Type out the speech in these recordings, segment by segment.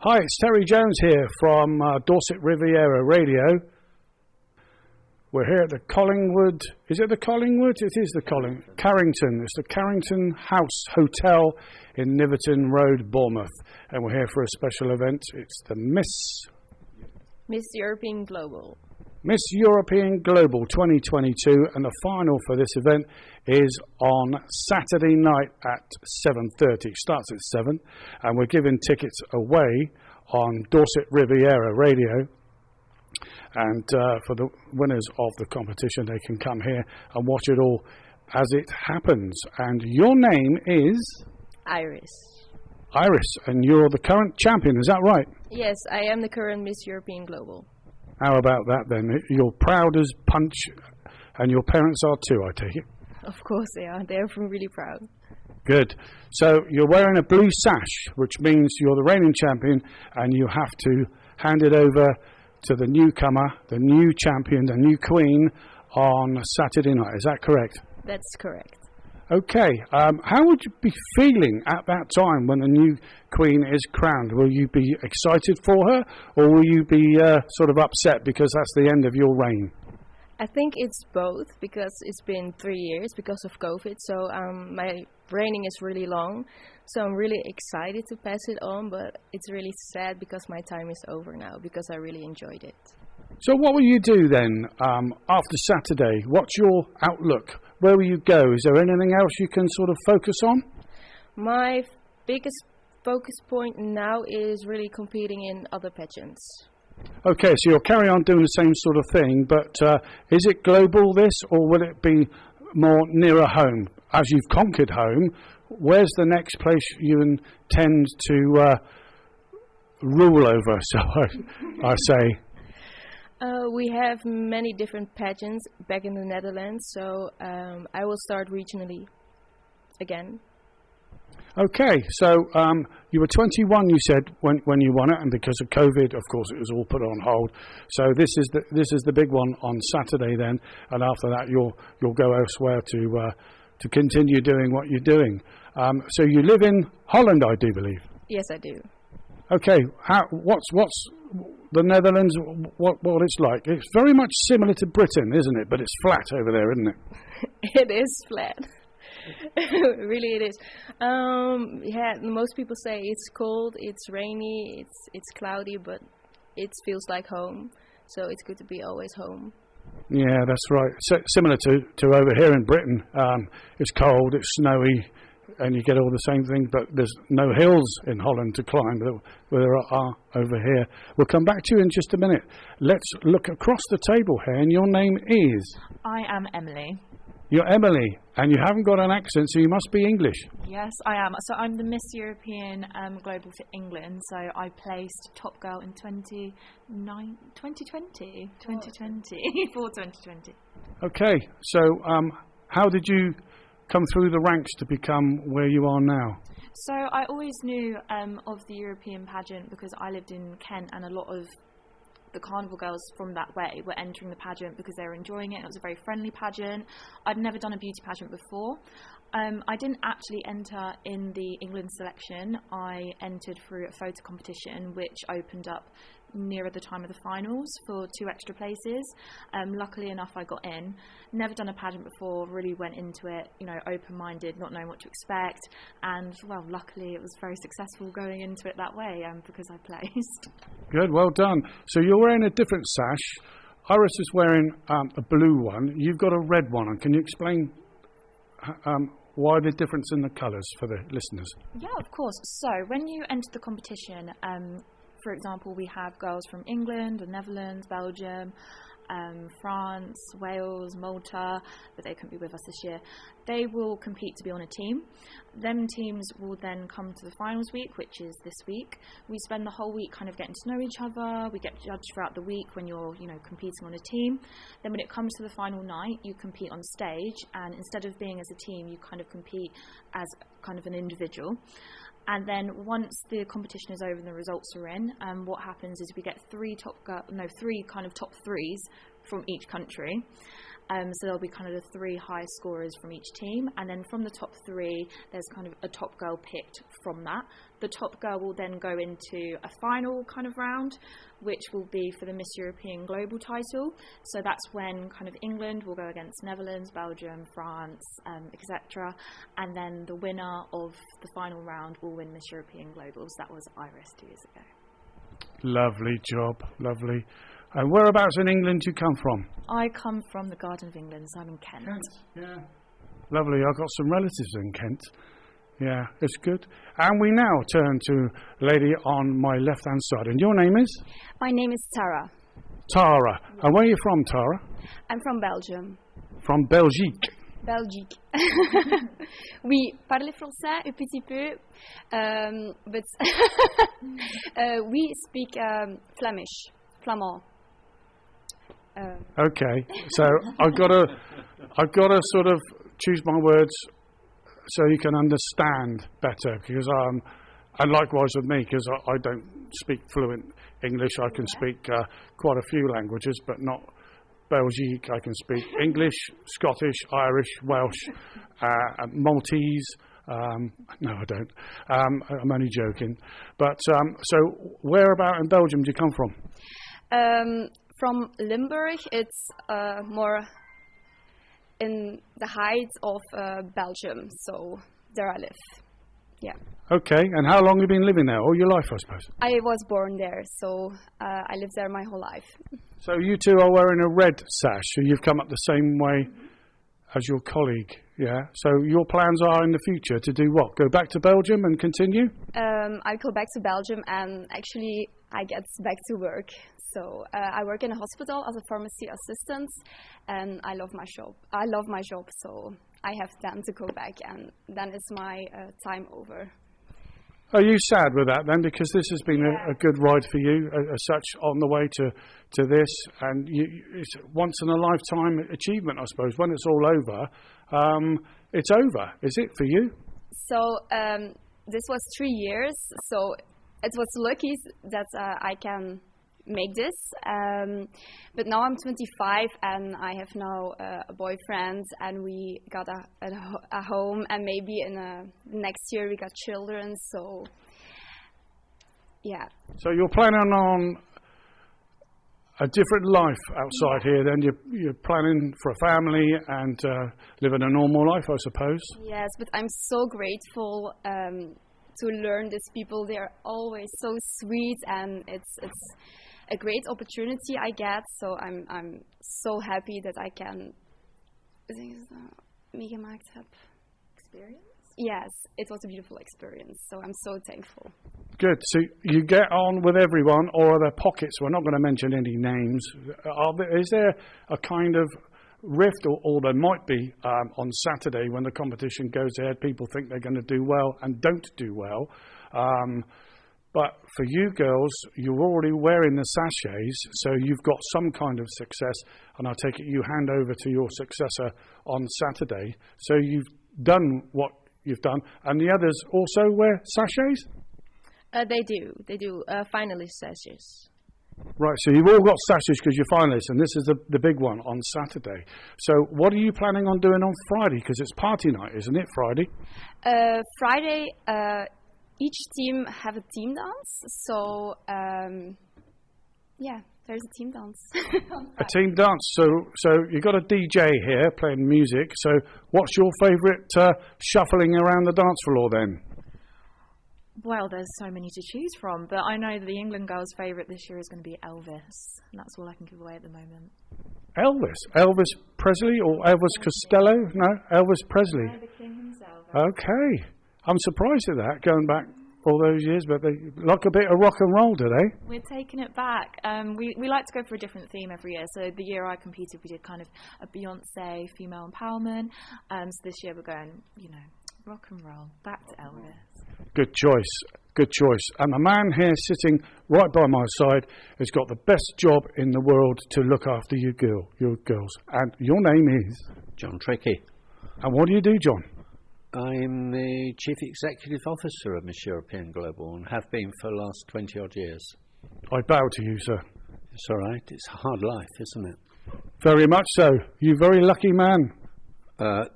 Hi, it's Terry Jones here from Dorset Riviera Radio. We're here at the Collingwood. Is it the Collingwood? It is the Carrington. It's the Carrington House Hotel in Niverton Road, Bournemouth. And we're here for a special event. It's the Miss European Global 2022, and the final for this event is on Saturday night at 7:30. It starts at 7, and we're giving tickets away on Dorset Riviera Radio. And for the winners of the competition, they can come here and watch it all as it happens. And your name is? Iris, and you're the current champion, is that right? Yes, I am the current Miss European Global. How about that then? You're proud as punch, and your parents are too, I take it? Of course they are. They're really proud. Good. So you're wearing a blue sash, which means you're the reigning champion, and you have to hand it over to the newcomer, the new champion, the new queen on Saturday night. Is that correct? That's correct. Okay. How would you be feeling at that time when the new queen is crowned? Will you be excited for her, or will you be sort of upset because that's the end of your reign? I think it's both, because it's been 3 years because of COVID. So my reigning is really long. So I'm really excited to pass it on, but it's really sad because my time is over now, because I really enjoyed it. So what will you do then after Saturday? What's your outlook? Where will you go? Is there anything else you can sort of focus on? My biggest focus point now is really competing in other pageants. Okay, so you'll carry on doing the same sort of thing, but is it global this, or will it be more nearer home? As you've conquered home, where's the next place you intend to rule over, so I say? We have many different pageants back in the Netherlands, so I will start regionally again. Okay, so you were 21, you said, when you won it, and because of COVID, of course, it was all put on hold. So this is the big one on Saturday then, and after that you'll go elsewhere to continue doing what you're doing. So you live in Holland, I do believe. Yes, I do. Okay, what's the Netherlands? What it's like? It's very much similar to Britain, isn't it? But it's flat over there, isn't it? It is flat. Really it is. Most people say it's cold, it's rainy, it's cloudy, but it feels like home, so it's good to be always home. Yeah, that's right. So, similar to over here in Britain, it's cold, it's snowy, and you get all the same thing, but there's no hills in Holland to climb where there are over here. We'll come back to you in just a minute. Let's look across the table here, and your name is? I am Emily. You're Emily, and you haven't got an accent, so you must be English. Yes, I am. So I'm the Miss European Global for England. So I placed top girl in 2020. Okay, so how did you come through the ranks to become where you are now? So I always knew of the European pageant because I lived in Kent, and a lot of the carnival girls from that way were entering the pageant because they were enjoying it. It was a very friendly pageant. I'd never done a beauty pageant before. I didn't actually enter in the England selection. I entered through a photo competition which opened up nearer the time of the finals for 2 extra places. Luckily enough, I got in. Never done a pageant before, really went into it, open-minded, not knowing what to expect, and well, luckily it was very successful going into it that way because I placed. Good, well done. So you're wearing a different sash. Iris is wearing a blue one. You've got a red one on. Can you explain why the difference in the colours for the listeners? Yeah, of course. So when you enter the competition, for example, we have girls from England, the Netherlands, Belgium, France, Wales, Malta, but they couldn't be with us this year. They will compete to be on a team. Them teams will then come to the finals week, which is this week. We spend the whole week kind of getting to know each other. We get judged throughout the week when you're, competing on a team. Then when it comes to the final night, you compete on stage, and instead of being as a team, you kind of compete as kind of an individual. And then once the competition is over and the results are in, what happens is we get three kind of top threes from each country. So there'll be kind of the 3 high scorers from each team, and then from the top 3, there's kind of a top girl picked from that. The top girl will then go into a final kind of round, which will be for the Miss European Global title. So that's when kind of England will go against Netherlands, Belgium, France, etc. And then the winner of the final round will win Miss European Globals. That was Iris 2 years ago. Lovely job, lovely. And whereabouts in England do you come from? I come from the Garden of England, so I'm in Kent. Yeah. Lovely, I've got some relatives in Kent. Yeah, it's good. And we now turn to a lady on my left-hand side. And your name is? My name is Tara. Tara. And where are you from, Tara? I'm from Belgium. From Belgique. Belgique. Oui, parle français un petit peu, but we speak Flemish, Flamand. Okay, so I've got to sort of choose my words so you can understand better, because and likewise with me, because I don't speak fluent English. I can speak quite a few languages, but not Belgique. I can speak English, Scottish, Irish, Welsh, Maltese. No, I don't. I'm only joking. But so, whereabout in Belgium do you come from? From Limburg. It's more in the heights of Belgium, so there I live. Yeah. Okay, and how long have you been living there? All your life, I suppose? I was born there, so I lived there my whole life. So you two are wearing a red sash, so you've come up the same way as your colleague, yeah? So your plans are in the future to do what? Go back to Belgium and continue? I go back to Belgium and actually I get back to work. So I work in a hospital as a pharmacy assistant, and I love my job. So I have time to go back, and then it's my time over. Are you sad with that then? Because this has been a good ride for you as such on the way to this, and it's once in a lifetime achievement, I suppose. When it's all over, it's over. Is it for you? So this was 3 years. So it was lucky that I can make this, but now I'm 25 and I have now a boyfriend, and we got a home, and maybe in next year we got children. So yeah. So you're planning on a different life outside here then? You're planning for a family and living a normal life, I suppose? Yes, but I'm so grateful to learn these people. They are always so sweet, and it's a great opportunity I get, so I'm so happy that I can meegemaakt heb. Experience? Yes, it was a beautiful experience, so I'm so thankful. Good. So you get on with everyone, or are there pockets? We're not going to mention any names. Is there a kind of rift, or there might be on Saturday when the competition goes ahead? People think they're going to do well and don't do well. But for you girls, you're already wearing the sachets, so you've got some kind of success, and I take it you hand over to your successor on Saturday. So you've done what you've done, and the others also wear sachets? They do, finalist sachets. Right, so you've all got sachets because you're finalists, and this is the big one on Saturday. So what are you planning on doing on Friday? Because it's party night, isn't it, Friday? Friday, each team have a team dance, so yeah, there's a team dance. A team dance, so you've got a DJ here playing music, so what's your favourite shuffling around the dance floor then? Well, there's so many to choose from, but I know that the England girls' favourite this year is going to be Elvis, and that's all I can give away at the moment. Elvis Presley or Elvis Costello? No, Elvis Presley. No, the king himself. Okay. I'm surprised at that, going back all those years, but they like a bit of rock and roll, do they? We're taking it back. We like to go for a different theme every year. So the year I competed, we did kind of a Beyonce female empowerment. So this year we're going, rock and roll, back to Elvis. Good choice. And the man here sitting right by my side has got the best job in the world to look after your girls. And your name is? John Trickey. And what do you do, John? I'm the Chief Executive Officer of Miss European Global and have been for the last 20 odd years. I bow to you, sir. It's all right. It's a hard life, isn't it? Very much so. You very lucky man.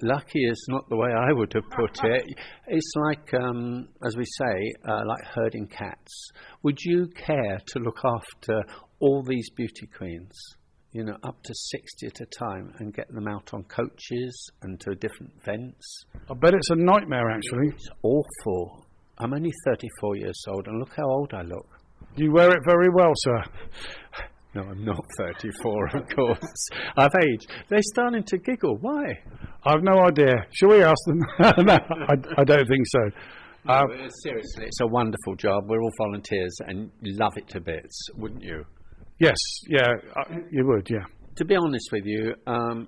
Lucky is not the way I would have put it. It's like, as we say, like herding cats. Would you care to look after all these beauty queens, you know, up to 60 at a time, and get them out on coaches and to different events? I bet it's a nightmare, actually. It's awful. I'm only 34 years old, and look how old I look. You wear it very well, sir. No, I'm not 34, of course. I've aged. They're starting to giggle. Why? I've no idea. Shall we ask them? No, I don't think so. No, seriously, it's a wonderful job. We're all volunteers and love it to bits, wouldn't you? Yes, yeah, you would, yeah. To be honest with you,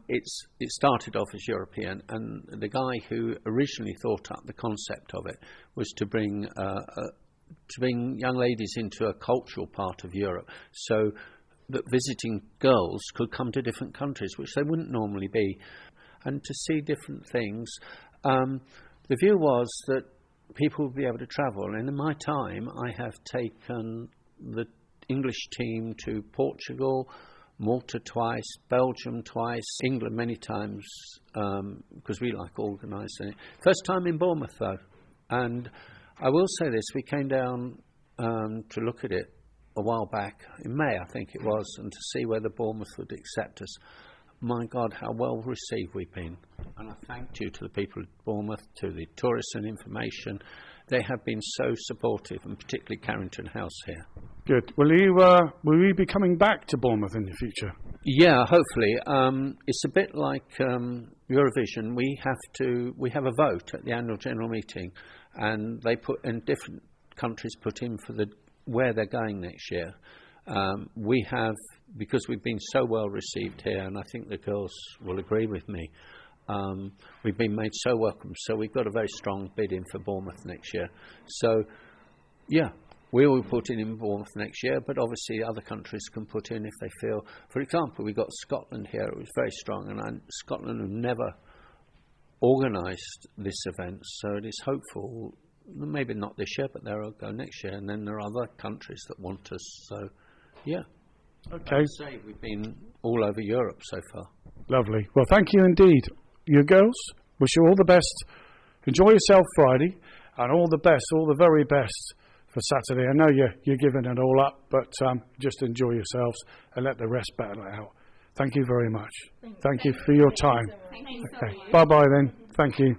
it started off as European, and the guy who originally thought up the concept of it was to bring young ladies into a cultural part of Europe, so that visiting girls could come to different countries, which they wouldn't normally be, and to see different things. The view was that people would be able to travel, and in my time I have taken the English team to Portugal, Malta twice, Belgium twice, England many times, because we like organising it. First time in Bournemouth though, and I will say this, we came down to look at it a while back, in May I think it was, and to see whether Bournemouth would accept us. My God, how well received we've been. And I thank you to the people at Bournemouth, to the tourists and information. They have been so supportive, and particularly Carrington House here. Good. Will you be coming back to Bournemouth in the future? Yeah, hopefully. It's a bit like Eurovision. We have a vote at the annual general meeting, and they put in different countries put in for where they're going next year. We have, because we've been so well received here, and I think the girls will agree with me, we've been made so welcome, so we've got a very strong bid in for Bournemouth next year. So, yeah, we will put in Bournemouth next year, but obviously other countries can put in if they feel. For example, we got Scotland here, it was very strong, and Scotland have never organised this event, so it is hopeful, maybe not this year, but they'll go next year, and then there are other countries that want us, so, yeah. Okay. I'd say we've been all over Europe so far. Lovely. Well, thank you indeed. You girls, wish you all the best. Enjoy yourself Friday, and all the best, all the very best for Saturday. I know you're giving it all up, but just enjoy yourselves and let the rest battle it out. Thank you very much. Thank you for your time. Thank you. Okay. Bye-bye then. Thank you.